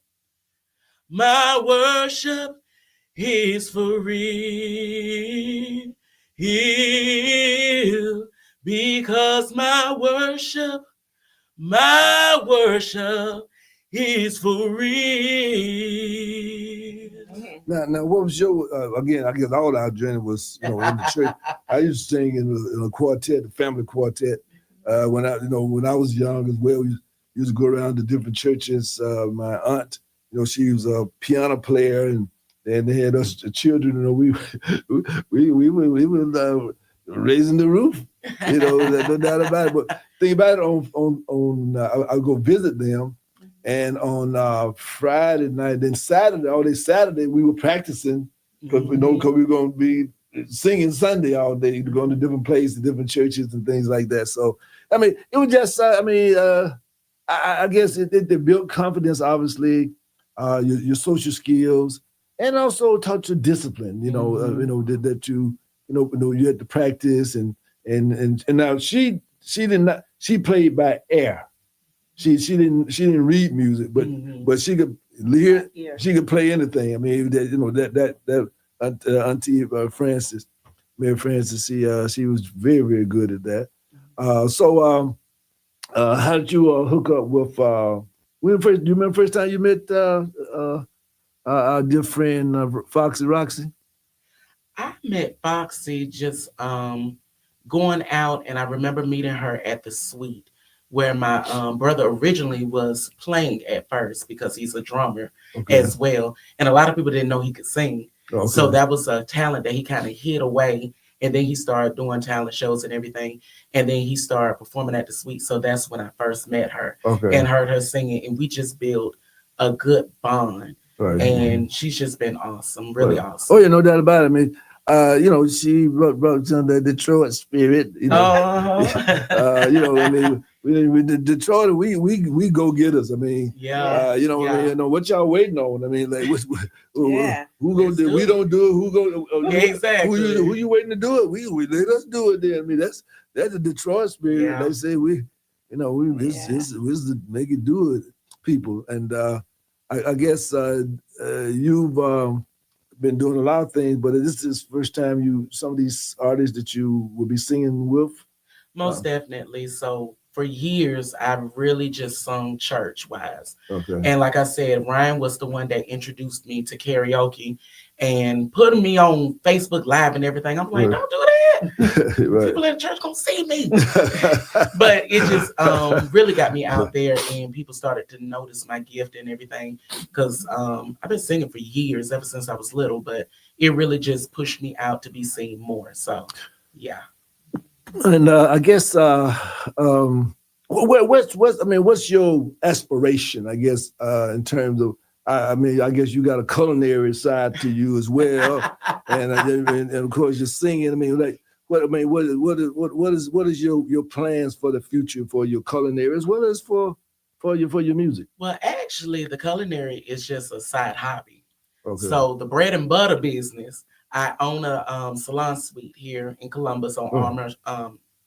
is for real. Because my worship is for real. Now, what was your again? I guess all our journey was in the church. I used to sing in a quartet, a family quartet. When I was young as well, we used to go around to different churches. My aunt, she was a piano player, and they had us children. We were raising the roof. No doubt about it. But think about it. I'll go visit them. And on Friday night, then Saturday, all day Saturday, we were practicing because we were going to be singing Sunday all day, going to different places, different churches and things like that. So, it was just, I guess it built confidence, obviously, your social skills, and also taught you discipline. That you had to practice and now she played by ear. She didn't read music, but she could hear. She could play anything. That Auntie Frances, Mary Frances, she was very, very good at that. So how did you hook up with? Do you remember first time you met our dear friend Foxy Roxy? I met Foxy just going out, and I remember meeting her at the suite, where my brother originally was playing at first, because he's a drummer as well. And a lot of people didn't know he could sing. Okay. So that was a talent that he kind of hid away. And then he started doing talent shows and everything. And then he started performing at the Suite. So that's when I first met her and heard her singing. And we just built a good bond. Right. And she's just been awesome, really awesome. Oh, yeah, no doubt about it. I mean, you know, she brought some of the Detroit spirit. You know, you know, I mean, we Detroit, we go getters. I mean, you know, I mean, you know, what y'all waiting on? I mean, like, who gonna do? We don't do it. Who go? Exactly. Who you waiting to do it? We let us do it. Then I mean, that's the Detroit spirit. Yeah. They say we, you know, it's the make it do it people. And I guess you've been doing a lot of things, but this is the first time some of these artists that you will be singing with? Most definitely. So for years, I've really just sung church-wise. Okay. And like I said, Ryan was the one that introduced me to karaoke and putting me on Facebook Live and everything. I'm like, don't do that. People in the church gonna see me. But it just really got me out there, and people started to notice my gift and everything, because I've been singing for years, ever since I was little, but it really just pushed me out to be seen more. So yeah. And I guess what's your aspiration, I guess, in terms of, I mean, I guess you got a culinary side to you as well, and of course you're singing. I mean, like, what is your plans for the future for your culinary as well as for your music? Well, actually, the culinary is just a side hobby. Okay. So the bread and butter business, I own a salon suite here in Columbus on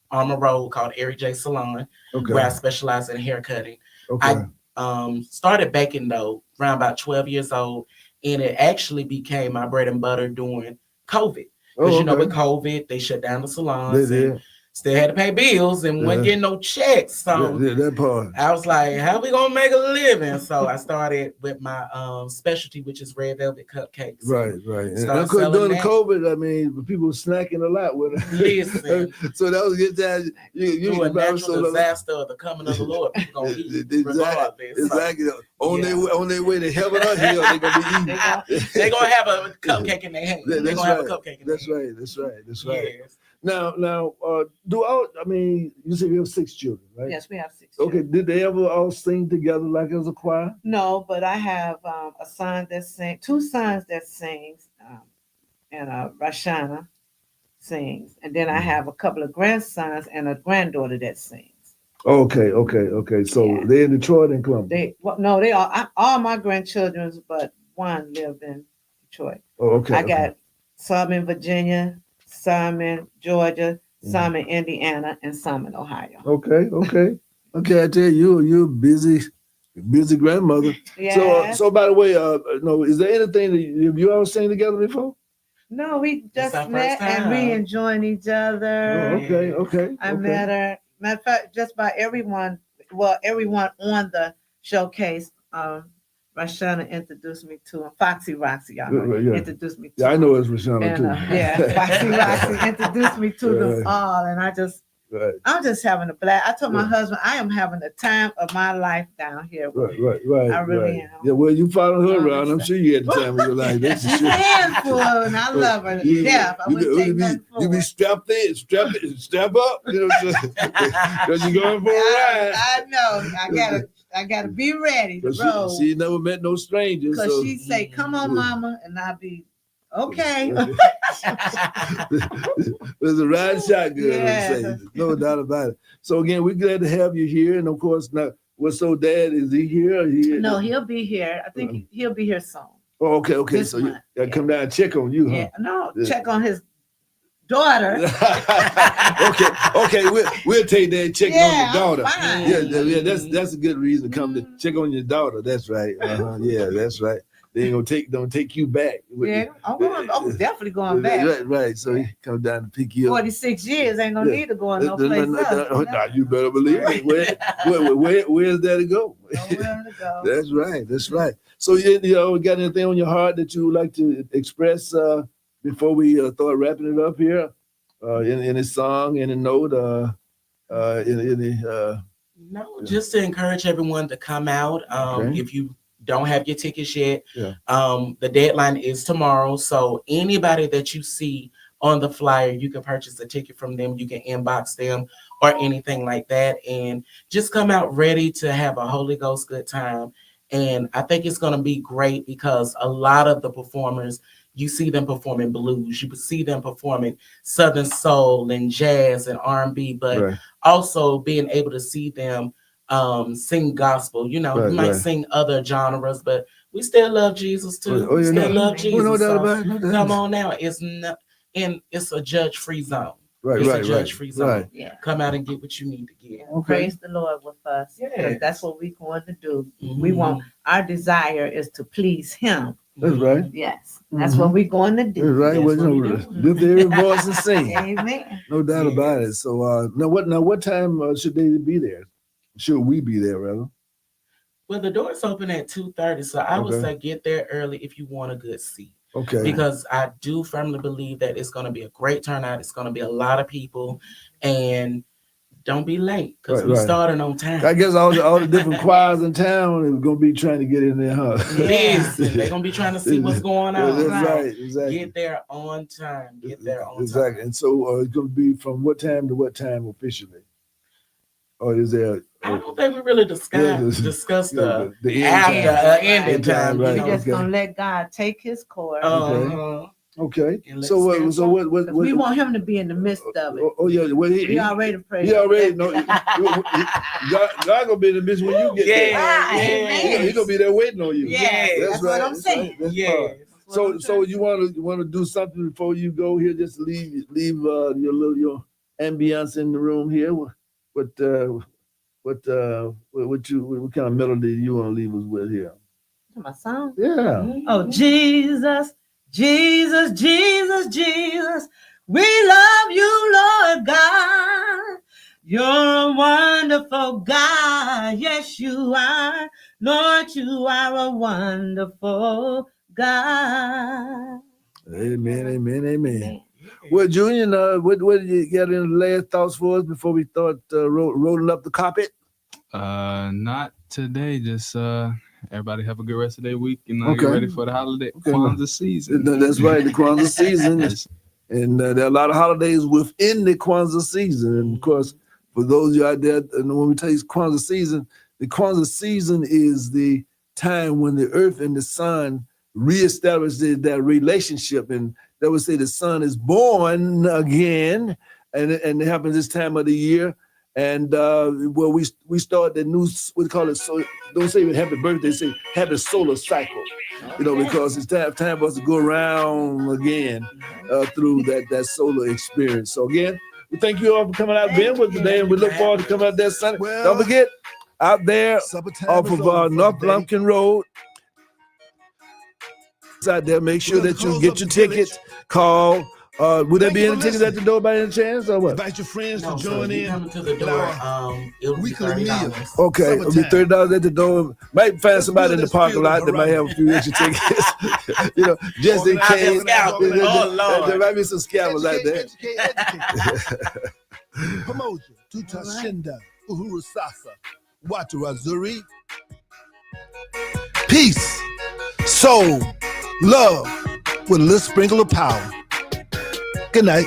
Armour Road called Ari J Salon, where I specialize in hair cutting. Okay. I started baking dough around about 12 years old, and it actually became my bread and butter during COVID. Because you know, with COVID, they shut down the salons. And still had to pay bills and wasn't getting no checks. So that part. I was like, how we gonna make a living? So I started with my specialty, which is red velvet cupcakes. Right. And of course, during the COVID, I mean, people were snacking a lot with it. Listen. So that was a good time. You a natural disaster of the coming of the Lord. People gonna eat regardless. Exactly. On their way to heaven or hell, they're gonna be eating. They're gonna have a cupcake in their hand. They're gonna have a cupcake in their hand. That's right. Yes. Now, I mean, you said you have 6 children, right? Yes, we have 6 Okay, children. did they ever all sing together like as a choir? No, but I have a son that sings, 2 sons that sings, and Rashana sings. And then I have a couple of grandsons and a granddaughter that sings. Okay. So they're in Detroit and Columbus. They all my grandchildren, but one lived in Detroit. Oh, okay. I got some in Virginia, some in Georgia, some in Indiana, and some in Ohio. Okay. I tell you, you're busy grandmother. Yeah. So by the way, no, is there anything that you all sang together before? No, we just our met first and we time. enjoying each other. Oh, okay. I met her. Matter of fact, just by everyone on the showcase, Rashana introduced me to him. Foxy Roxy, y'all know, introduced me to Yeah, I him. know it's Rashana And, too. Foxy Roxy introduced me to them Right. all, and I'm just having a blast. I told my husband, I am having the time of my life down here. Right. I really am. Yeah, well, you follow her around. I'm sure you had the time of your life. That's for She's sure. a handful, and I love her to death. I wouldn't take nothing for You be her. strapped in, strap up, you know, because you're going for a ride. I know. I gotta be ready to roll. She never met no strangers. Because So. she say, "Come on, mama," and I'll be okay. There's a ride shotgun. Yeah. Say. No doubt about it. So again, we're glad to have you here, and of course, now, what's so dad? Is he here? No, he'll be here. I think he'll be here soon. Oh, okay. This So month, you come down and check on you, huh? Yeah, no, Yeah. check on his daughter. Okay. We'll take that and check on your daughter. Fine. Yeah. That's a good reason to come to check on your daughter. That's right. Yeah, that's right. They ain't don't take you back. Yeah, I'm definitely going back. Right. So he come down to pick you up. 46 years ain't no need to go no place else. No, you better believe it. Where's that to go? Nowhere to go. That's right. So you got anything on your heart that you would like to express before we start wrapping it up here? In a song, in a note, No, just to encourage everyone to come out. If you don't have your tickets yet, the deadline is tomorrow. So anybody that you see on the flyer. You can purchase a ticket from them. You can inbox them or anything like that. And just come out ready to have a Holy Ghost good time. And I think it's going to be great because a lot of the performers, you see them performing blues, you see them performing Southern soul and jazz and R&B, but also being able to see them sing gospel. You know, we might sing other genres, but we still love Jesus too. We still love Jesus. No doubt about it, no doubt. Come on now, it's not, and it's a judge-free zone. Right, it's right, a judge-free right, zone. right. Yeah. Come out and get what you need to get. Praise the Lord with us. Yes. Because that's what we're going to do. Mhm. We want, our desire is to please him. That's right. Yes. That's what we're going to do. That's right. That's Well, what you we know, do. lift every voice and sing. Amen. No doubt about it. So now what time should they be there? Should we be there, rather? Well, the doors open at 2:30, so I would Okay. say get there early if you want a good seat. Okay. Because I do firmly believe that it's going to be a great turnout. It's going to be a lot of people, and don't be late because Right, we right. starting on time. I guess all the different choirs in town is gonna be trying to get in there, huh? Listen, they're going to be trying to see what's going Yeah, on. that's right. Exactly. Get there on time. Get there on Exactly. time. And so it's gonna be from what time to what time officially? Or is there? I don't think we really discussed the end after time. ending End time, time. right. You know? We're just going to let God take his course. Uh-huh. Okay. And let's So what? stand So what? We want him to be in the midst of it. Oh yeah. Well, We already prayed. He already know. God gonna be in the midst when you get there. He gonna be there waiting on you. Yeah, that's what I'm That's saying. right. That's Yeah. right. So you want to do something before you go here? Just leave your ambience in the room here. What kind of melody you want to leave us with here? My song? Yeah. Oh, Jesus, Jesus, Jesus, Jesus. We love you, Lord God. You're a wonderful God. Yes, you are. Lord, you are a wonderful God. Amen. Amen. Amen. Well, Junior, what did you get in the last thoughts for us before we start rolling up the carpet? Not today. Just everybody have a good rest of their week and Okay. get ready for the holiday Kwanzaa season. That's right, the Kwanzaa season. And there are a lot of holidays within the Kwanzaa season. And of course, for those of you out there, and when we tell you Kwanzaa season, the Kwanzaa season is the time when the earth and the sun reestablishes that relationship. And that would say the sun is born again. And it happens this time of the year. And we start the new, we call it, so don't say even happy birthday, say happy solar cycle, because it's time for us to go around again through that solar experience. So again, we thank you all for coming out being with us today, and we look forward to coming out there Sunday. Don't forget, out there off of North Lumpkin Road, out there, make sure that you get your tickets, call. Would there be any tickets at the door by any chance or what? Invite your friends to So join if you in. come to the door, it'll be Weekly $30. meals. Okay, it'll be $30 at the door. Might find somebody in the parking lot that might have a few extra tickets, just in case. There might be some scammers out there. Pamoja, tutashinda, uhuru sasa, watu wazuri. Peace, soul, love, with a little sprinkle of power. Good night.